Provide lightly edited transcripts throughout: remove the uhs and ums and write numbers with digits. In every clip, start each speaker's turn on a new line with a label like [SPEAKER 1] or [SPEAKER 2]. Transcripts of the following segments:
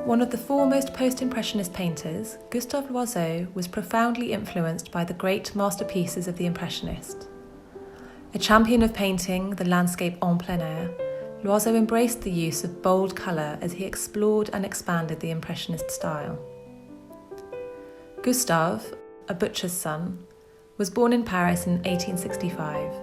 [SPEAKER 1] One of the foremost post-impressionist painters, Gustave Loiseau was profoundly influenced by the great masterpieces of the Impressionists. A champion of painting the landscape en plein air, Loiseau embraced the use of bold colour as he explored and expanded the Impressionist style. Gustave, a butcher's son, was born in Paris in 1865.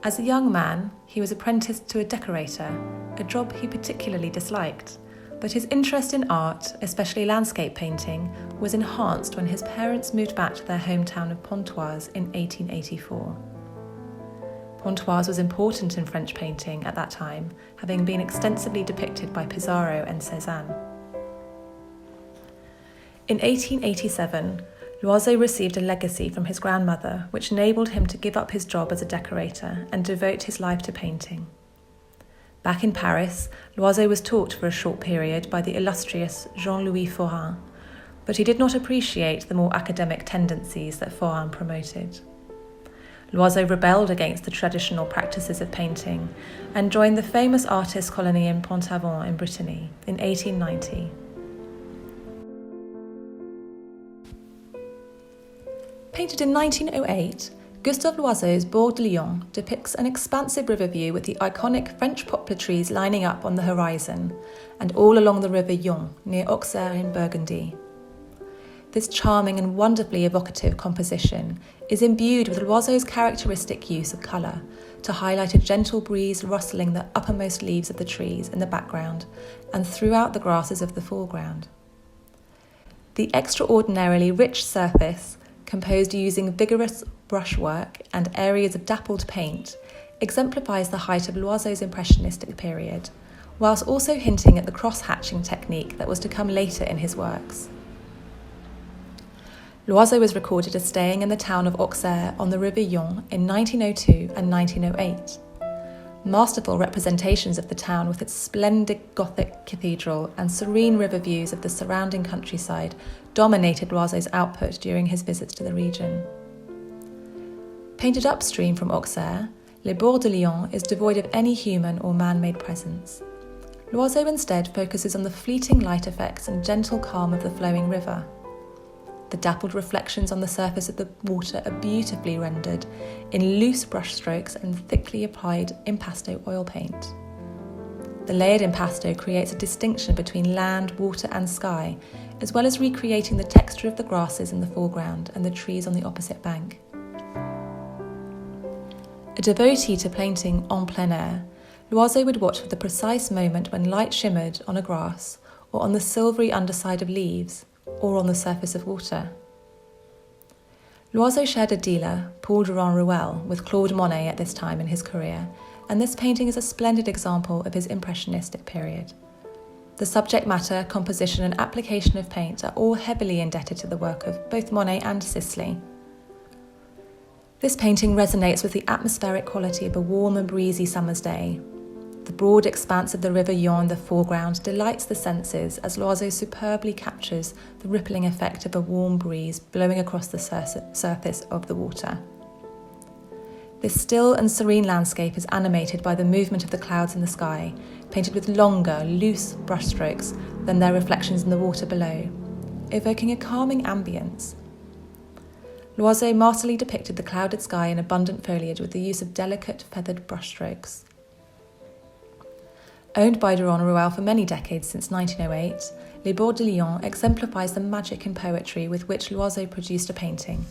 [SPEAKER 1] As a young man, he was apprenticed to a decorator, a job he particularly disliked, but his interest in art, especially landscape painting, was enhanced when his parents moved back to their hometown of Pontoise in 1884. Pontoise was important in French painting at that time, having been extensively depicted by Pissarro and Cezanne. In 1887, Loiseau received a legacy from his grandmother which enabled him to give up his job as a decorator and devote his life to painting. Back in Paris, Loiseau was taught for a short period by the illustrious Jean-Louis Forain, but he did not appreciate the more academic tendencies that Forain promoted. Loiseau rebelled against the traditional practices of painting and joined the famous artist colony in Pont-Aven in Brittany in 1890. Painted in 1908, Gustave Loiseau's Bords depicts an expansive river view with the iconic French poplar trees lining up on the horizon and all along the river Yonne near Auxerre in Burgundy. This charming and wonderfully evocative composition is imbued with Loiseau's characteristic use of colour to highlight a gentle breeze rustling the uppermost leaves of the trees in the background and throughout the grasses of the foreground. The extraordinarily rich surface, composed using vigorous brushwork and areas of dappled paint, exemplifies the height of Loiseau's impressionistic period, whilst also hinting at the cross-hatching technique that was to come later in his works. Loiseau was recorded as staying in the town of Auxerre on the river Yonne in 1902 and 1908. Masterful representations of the town with its splendid Gothic cathedral and serene river views of the surrounding countryside dominated Loiseau's output during his visits to the region. Painted upstream from Auxerre, Les Bords de Lyon is devoid of any human or man-made presence. Loiseau instead focuses on the fleeting light effects and gentle calm of the flowing river. The dappled reflections on the surface of the water are beautifully rendered in loose brushstrokes and thickly applied impasto oil paint. The layered impasto creates a distinction between land, water and sky, as well as recreating the texture of the grasses in the foreground and the trees on the opposite bank. A devotee to painting en plein air, Loiseau would watch for the precise moment when light shimmered on a grass or on the silvery underside of leaves, or on the surface of water. Loiseau shared a dealer, Paul Durand-Ruel, with Claude Monet at this time in his career, and this painting is a splendid example of his impressionistic period. The subject matter, composition and application of paint are all heavily indebted to the work of both Monet and Sisley. This painting resonates with the atmospheric quality of a warm and breezy summer's day. The broad expanse of the river Yonne in the foreground delights the senses as Loiseau superbly captures the rippling effect of a warm breeze blowing across the surface of the water. This still and serene landscape is animated by the movement of the clouds in the sky, painted with longer, loose brushstrokes than their reflections in the water below, evoking a calming ambience. Loiseau masterfully depicted the clouded sky and abundant foliage with the use of delicate, feathered brushstrokes. Owned by Durand-Ruel for many decades since 1908, Les Bords de Lyon exemplifies the magic in poetry with which Loiseau produced a painting.